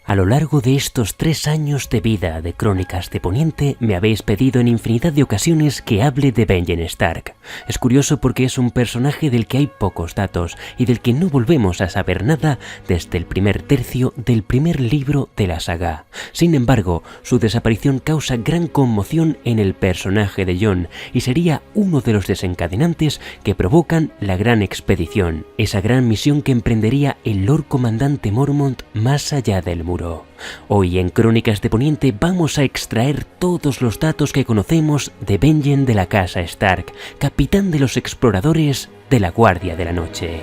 A lo largo de estos 3 años de vida de Crónicas de Poniente me habéis pedido en infinidad de ocasiones que hable de Benjen Stark. Es curioso porque es un personaje del que hay pocos datos y del que no volvemos a saber nada desde el primer tercio del primer libro de la saga. Sin embargo, su desaparición causa gran conmoción en el personaje de Jon y sería uno de los desencadenantes que provocan la gran expedición, esa gran misión que emprendería el Lord Comandante Mormont más allá del muro. Hoy en Crónicas de Poniente vamos a extraer todos los datos que conocemos de Benjen de la Casa Stark, capitán de los exploradores de la Guardia de la Noche.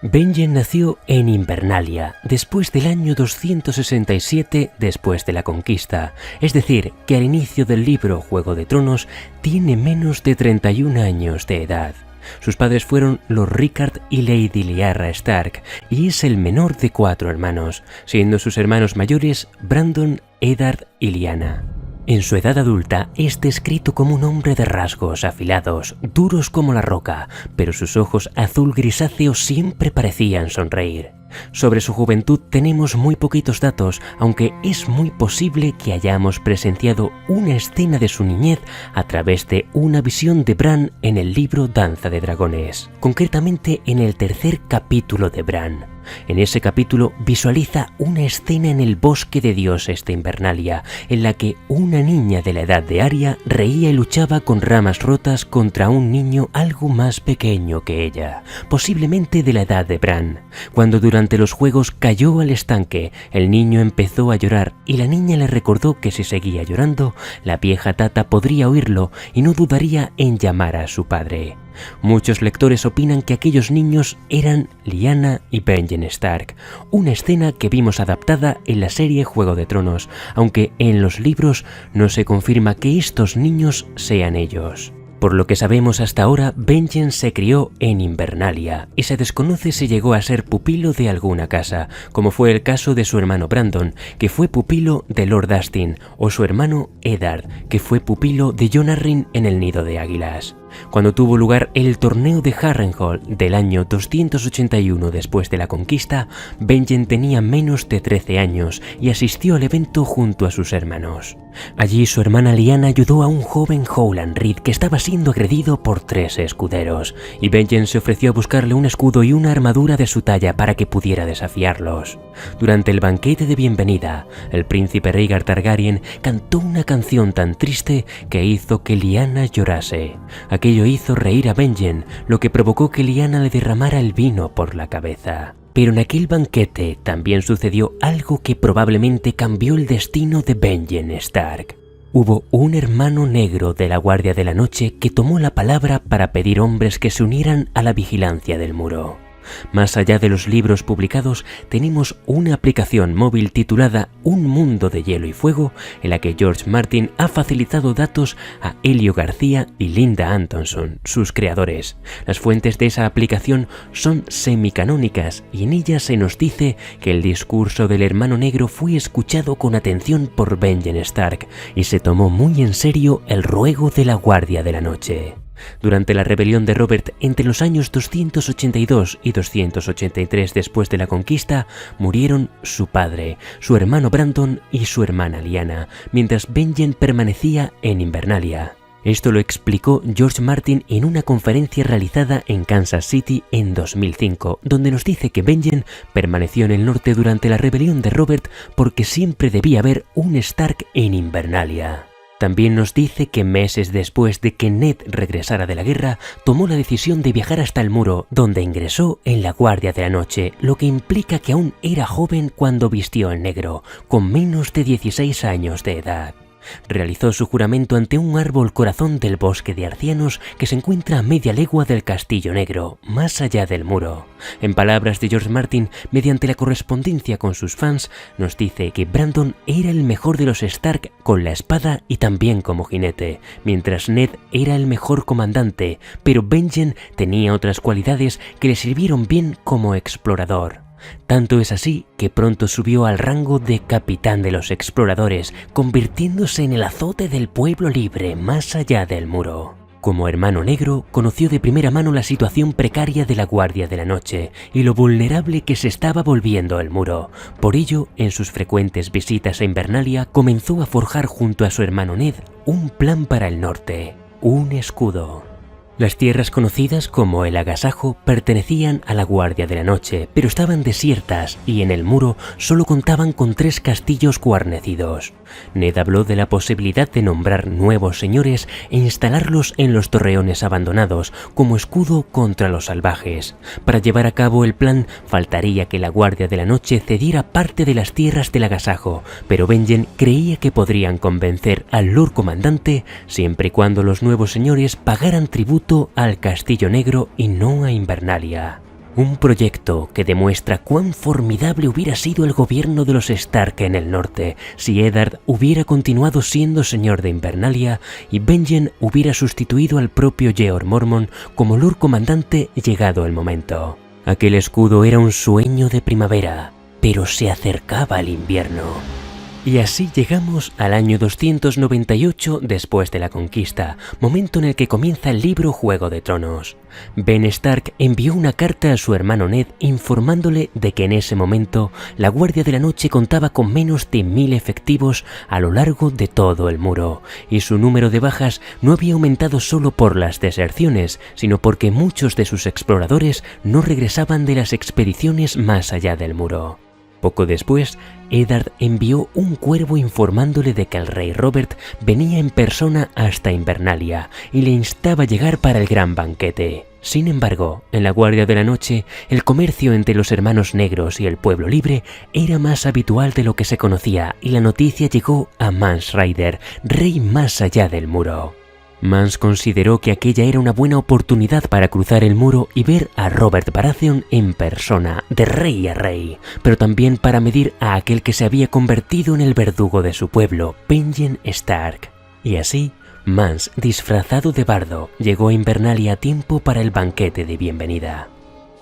Benjen nació en Invernalia, después del año 267 después de la conquista, es decir, que al inicio del libro Juego de Tronos tiene menos de 31 años de edad. Sus padres fueron Lord Rickard y Lady Lyanna Stark, y es el menor de 4 hermanos, siendo sus hermanos mayores Brandon, Eddard y Lyanna. En su edad adulta es descrito como un hombre de rasgos afilados, duros como la roca, pero sus ojos azul grisáceos siempre parecían sonreír. Sobre su juventud tenemos muy poquitos datos, aunque es muy posible que hayamos presenciado una escena de su niñez a través de una visión de Bran en el libro Danza de Dragones, concretamente en el 3er capítulo de Bran. En ese capítulo visualiza una escena en el bosque de dioses de Invernalia, en la que una niña de la edad de Arya reía y luchaba con ramas rotas contra un niño algo más pequeño que ella, posiblemente de la edad de Bran. Cuando durante los juegos cayó al estanque, el niño empezó a llorar y la niña le recordó que si seguía llorando, la vieja Tata podría oírlo y no dudaría en llamar a su padre. Muchos lectores opinan que aquellos niños eran Lyanna y Benjen Stark, una escena que vimos adaptada en la serie Juego de Tronos, aunque en los libros no se confirma que estos niños sean ellos. Por lo que sabemos hasta ahora, Benjen se crió en Invernalia y se desconoce si llegó a ser pupilo de alguna casa, como fue el caso de su hermano Brandon, que fue pupilo de Lord Astin, o su hermano Eddard, que fue pupilo de Jon Arryn en el Nido de Águilas. Cuando tuvo lugar el torneo de Harrenhal del año 281 después de la conquista, Benjen tenía menos de 13 años y asistió al evento junto a sus hermanos. Allí su hermana Lyanna ayudó a un joven Howland Reed que estaba siendo agredido por 3 escuderos, y Benjen se ofreció a buscarle un escudo y una armadura de su talla para que pudiera desafiarlos. Durante el banquete de bienvenida, el príncipe Rhaegar Targaryen cantó una canción tan triste que hizo que Lyanna llorase. Aquello hizo reír a Benjen, lo que provocó que Lyanna le derramara el vino por la cabeza. Pero en aquel banquete también sucedió algo que probablemente cambió el destino de Benjen Stark. Hubo un hermano negro de la Guardia de la Noche que tomó la palabra para pedir hombres que se unieran a la vigilancia del muro. Más allá de los libros publicados, tenemos una aplicación móvil titulada Un Mundo de Hielo y Fuego, en la que George Martin ha facilitado datos a Helio García y Linda Antonson, sus creadores. Las fuentes de esa aplicación son semicanónicas y en ellas se nos dice que el discurso del hermano negro fue escuchado con atención por Benjen Stark y se tomó muy en serio el ruego de la Guardia de la Noche. Durante la rebelión de Robert entre los años 282 y 283 después de la conquista, murieron su padre, su hermano Brandon y su hermana Lyanna, mientras Benjen permanecía en Invernalia. Esto lo explicó George Martin en una conferencia realizada en Kansas City en 2005, donde nos dice que Benjen permaneció en el norte durante la rebelión de Robert porque siempre debía haber un Stark en Invernalia. También nos dice que meses después de que Ned regresara de la guerra, tomó la decisión de viajar hasta el muro, donde ingresó en la Guardia de la Noche, lo que implica que aún era joven cuando vistió en negro, con menos de 16 años de edad. Realizó su juramento ante un árbol corazón del bosque de Arcianos que se encuentra a media legua del Castillo Negro, más allá del muro. En palabras de George Martin, mediante la correspondencia con sus fans, nos dice que Brandon era el mejor de los Stark con la espada y también como jinete, mientras Ned era el mejor comandante, pero Benjen tenía otras cualidades que le sirvieron bien como explorador. Tanto es así que pronto subió al rango de capitán de los exploradores, convirtiéndose en el azote del pueblo libre más allá del muro. Como hermano negro, conoció de primera mano la situación precaria de la Guardia de la Noche y lo vulnerable que se estaba volviendo el muro. Por ello, en sus frecuentes visitas a Invernalia, comenzó a forjar junto a su hermano Ned un plan para el norte, un escudo. Las tierras conocidas como el Agasajo pertenecían a la Guardia de la Noche, pero estaban desiertas y en el muro solo contaban con 3 castillos guarnecidos. Ned habló de la posibilidad de nombrar nuevos señores e instalarlos en los torreones abandonados como escudo contra los salvajes. Para llevar a cabo el plan faltaría que la Guardia de la Noche cediera parte de las tierras del Agasajo, pero Benjen creía que podrían convencer al Lord Comandante siempre y cuando los nuevos señores pagaran tributo al Castillo Negro y no a Invernalia. Un proyecto que demuestra cuán formidable hubiera sido el gobierno de los Stark en el norte si Eddard hubiera continuado siendo señor de Invernalia y Benjen hubiera sustituido al propio Jeor Mormont como Lord Comandante llegado el momento. Aquel escudo era un sueño de primavera, pero se acercaba el invierno. Y así llegamos al año 298 después de la conquista, momento en el que comienza el libro Juego de Tronos. Ben Stark envió una carta a su hermano Ned informándole de que en ese momento la Guardia de la Noche contaba con menos de 1000 efectivos a lo largo de todo el muro, y su número de bajas no había aumentado solo por las deserciones, sino porque muchos de sus exploradores no regresaban de las expediciones más allá del muro. Poco después, Eddard envió un cuervo informándole de que el rey Robert venía en persona hasta Invernalia y le instaba a llegar para el gran banquete. Sin embargo, en la Guardia de la Noche, el comercio entre los hermanos negros y el pueblo libre era más habitual de lo que se conocía y la noticia llegó a Mance Rayder, rey más allá del muro. Mance consideró que aquella era una buena oportunidad para cruzar el muro y ver a Robert Baratheon en persona, de rey a rey, pero también para medir a aquel que se había convertido en el verdugo de su pueblo, Benjen Stark. Y así, Mance, disfrazado de bardo, llegó a Invernalia a tiempo para el banquete de bienvenida.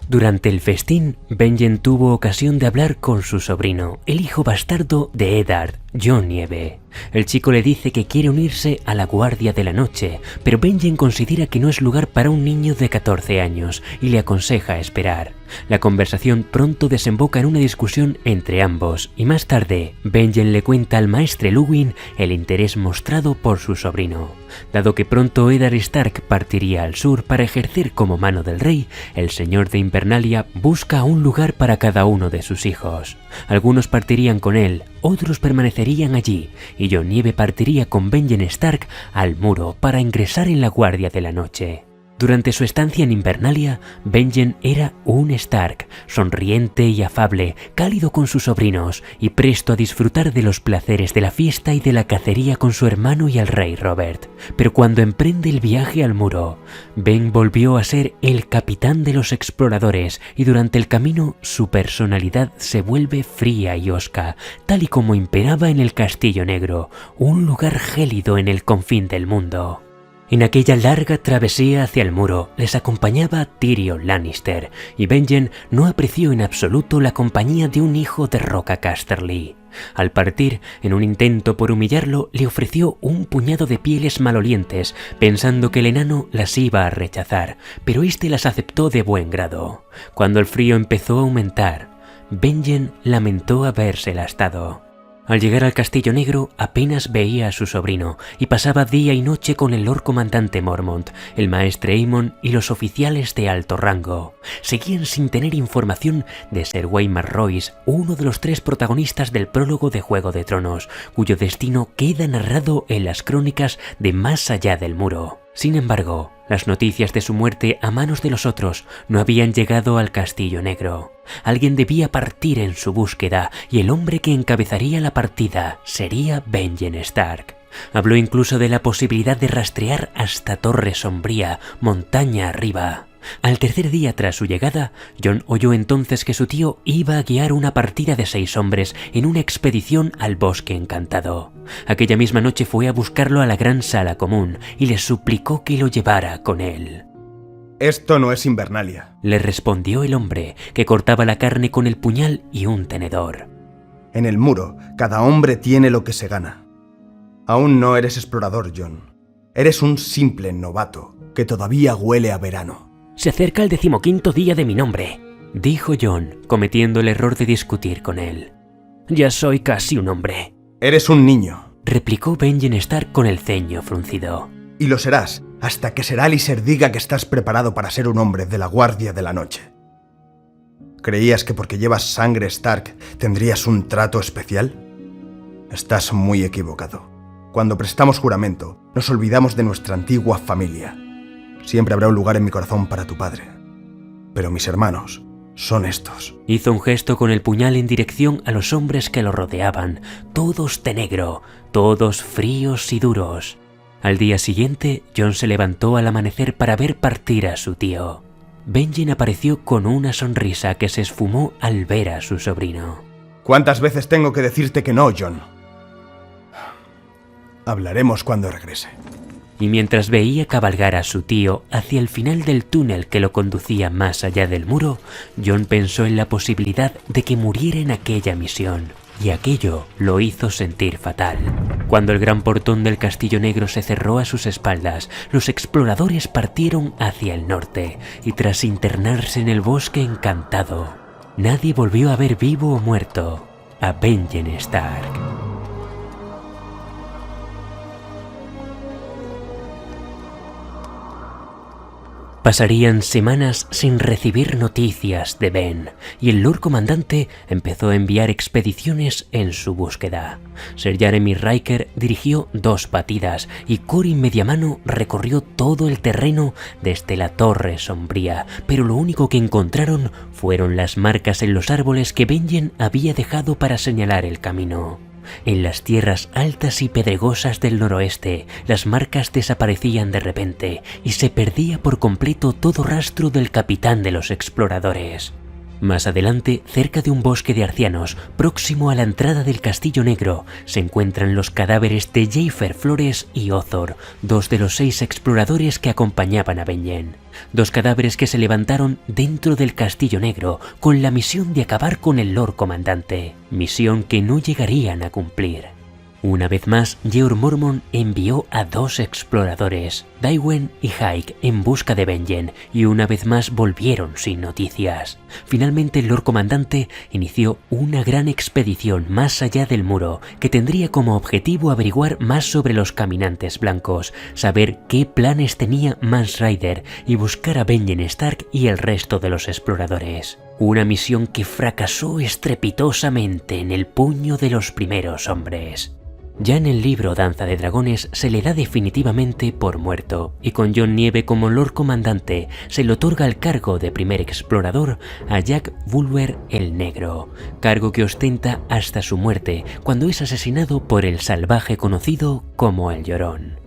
Durante el festín, Benjen tuvo ocasión de hablar con su sobrino, el hijo bastardo de Eddard, Jon Nieve. El chico le dice que quiere unirse a la Guardia de la Noche, pero Benjen considera que no es lugar para un niño de 14 años y le aconseja esperar. La conversación pronto desemboca en una discusión entre ambos y más tarde Benjen le cuenta al maestre Luwin el interés mostrado por su sobrino. Dado que pronto Eddard Stark partiría al sur para ejercer como mano del rey, el señor de Invernalia busca un lugar para cada uno de sus hijos. Algunos partirían con él, otros permanecerían allí, y Jon Nieve partiría con Benjen Stark al muro para ingresar en la Guardia de la Noche. Durante su estancia en Invernalia, Benjen era un Stark, sonriente y afable, cálido con sus sobrinos y presto a disfrutar de los placeres de la fiesta y de la cacería con su hermano y el rey Robert. Pero cuando emprende el viaje al muro, Ben volvió a ser el capitán de los exploradores y durante el camino su personalidad se vuelve fría y hosca, tal y como imperaba en el Castillo Negro, un lugar gélido en el confín del mundo. En aquella larga travesía hacia el muro les acompañaba Tyrion Lannister y Benjen no apreció en absoluto la compañía de un hijo de Roca Casterly. Al partir, en un intento por humillarlo, le ofreció un puñado de pieles malolientes, pensando que el enano las iba a rechazar, pero este las aceptó de buen grado. Cuando el frío empezó a aumentar, Benjen lamentó haberse lastado. Al llegar al Castillo Negro apenas veía a su sobrino y pasaba día y noche con el Lord Comandante Mormont, el maestre Aemon y los oficiales de alto rango. Seguían sin tener información de Ser Waymar Royce, uno de los 3 protagonistas del prólogo de Juego de Tronos, cuyo destino queda narrado en las crónicas de Más allá del muro. Sin embargo, las noticias de su muerte a manos de los otros no habían llegado al Castillo Negro. Alguien debía partir en su búsqueda y el hombre que encabezaría la partida sería Benjen Stark. Habló incluso de la posibilidad de rastrear hasta Torre Sombría, montaña arriba. Al tercer día tras su llegada, Jon oyó entonces que su tío iba a guiar una partida de 6 hombres en una expedición al Bosque Encantado. Aquella misma noche fue a buscarlo a la gran sala común y le suplicó que lo llevara con él. «Esto no es Invernalia», le respondió el hombre, que cortaba la carne con el puñal y un tenedor. «En el muro, cada hombre tiene lo que se gana. Aún no eres explorador, Jon. Eres un simple novato que todavía huele a verano. Se acerca el 15º día de mi nombre, dijo Jon, cometiendo el error de discutir con él. Ya soy casi un hombre. Eres un niño, replicó Benjen Stark con el ceño fruncido. y lo serás hasta que Ser Alistair diga que estás preparado para ser un hombre de la Guardia de la Noche. ¿Creías que porque llevas sangre Stark tendrías un trato especial? Estás muy equivocado. Cuando prestamos juramento, nos olvidamos de nuestra antigua familia. Siempre habrá un lugar en mi corazón para tu padre. Pero mis hermanos son estos. Hizo un gesto con el puñal en dirección a los hombres que lo rodeaban, todos de negro, todos fríos y duros. Al día siguiente, Jon se levantó al amanecer para ver partir a su tío. Benjen apareció con una sonrisa que se esfumó al ver a su sobrino. ¿Cuántas veces tengo que decirte que no, Jon? Hablaremos cuando regrese. Y mientras veía cabalgar a su tío hacia el final del túnel que lo conducía más allá del muro, Jon pensó en la posibilidad de que muriera en aquella misión, y aquello lo hizo sentir fatal. Cuando el gran portón del Castillo Negro se cerró a sus espaldas, los exploradores partieron hacia el norte, y tras internarse en el bosque encantado, nadie volvió a ver vivo o muerto a Benjen Stark. Pasarían semanas sin recibir noticias de Ben, y el Lord Comandante empezó a enviar expediciones en su búsqueda. Sir Jeremy Riker dirigió 2 batidas y Corin Mediamano recorrió todo el terreno desde la Torre Sombría, pero lo único que encontraron fueron las marcas en los árboles que Benjen había dejado para señalar el camino. En las tierras altas y pedregosas del noroeste, las marcas desaparecían de repente y se perdía por completo todo rastro del capitán de los exploradores. Más adelante, cerca de un bosque de arcianos, próximo a la entrada del Castillo Negro, se encuentran los cadáveres de Jaefer Flores y Othor, 2 de los 6 exploradores que acompañaban a Benjen. 2 cadáveres que se levantaron dentro del Castillo Negro con la misión de acabar con el Lord Comandante, misión que no llegarían a cumplir. Una vez más, Jeor Mormont envió a 2 exploradores, Tywin y Hike, en busca de Benjen, y una vez más volvieron sin noticias. Finalmente el Lord Comandante inició una gran expedición más allá del muro, que tendría como objetivo averiguar más sobre los caminantes blancos, saber qué planes tenía Mance Rayder y buscar a Benjen Stark y el resto de los exploradores. Una misión que fracasó estrepitosamente en el puño de los primeros hombres. Ya en el libro Danza de Dragones se le da definitivamente por muerto, y con Jon Nieve como Lord Comandante se le otorga el cargo de primer explorador a Jack Bulwer el Negro, cargo que ostenta hasta su muerte, cuando es asesinado por el salvaje conocido como el Llorón.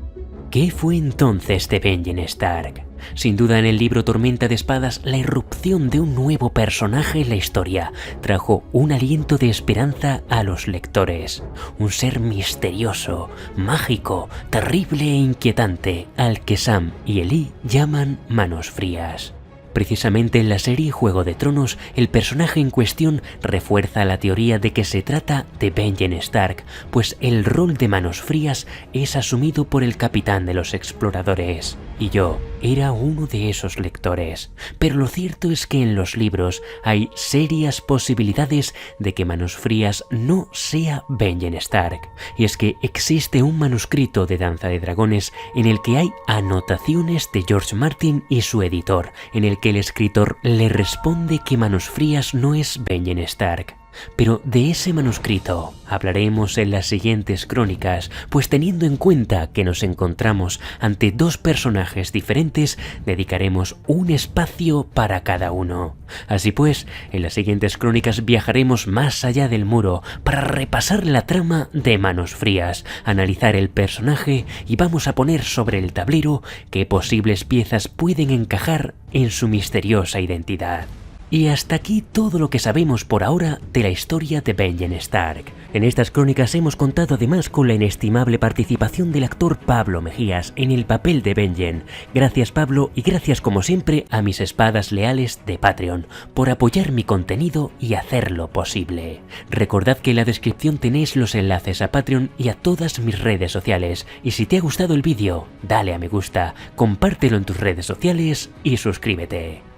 ¿Qué fue entonces de Benjen Stark? Sin duda, en el libro Tormenta de Espadas, la irrupción de un nuevo personaje en la historia trajo un aliento de esperanza a los lectores. Un ser misterioso, mágico, terrible e inquietante, al que Sam y Ellie llaman Manos Frías. Precisamente en la serie Juego de Tronos, el personaje en cuestión refuerza la teoría de que se trata de Benjen Stark, pues el rol de Manos Frías es asumido por el capitán de los exploradores, y yo era uno de esos lectores. Pero lo cierto es que en los libros hay serias posibilidades de que Manos Frías no sea Benjen Stark, y es que existe un manuscrito de Danza de Dragones en el que hay anotaciones de George Martin y su editor, en el que el escritor le responde que Manos Frías no es Benjen Stark. Pero de ese manuscrito hablaremos en las siguientes crónicas, pues teniendo en cuenta que nos encontramos ante 2 personajes diferentes, dedicaremos un espacio para cada uno. Así pues, en las siguientes crónicas viajaremos más allá del muro para repasar la trama de Manos Frías, analizar el personaje y vamos a poner sobre el tablero qué posibles piezas pueden encajar en su misteriosa identidad. Y hasta aquí todo lo que sabemos por ahora de la historia de Benjen Stark. En estas crónicas hemos contado además con la inestimable participación del actor Pablo Mejías en el papel de Benjen. Gracias Pablo, y gracias como siempre a mis espadas leales de Patreon por apoyar mi contenido y hacerlo posible. Recordad que en la descripción tenéis los enlaces a Patreon y a todas mis redes sociales, y si te ha gustado el vídeo, dale a me gusta, compártelo en tus redes sociales y suscríbete.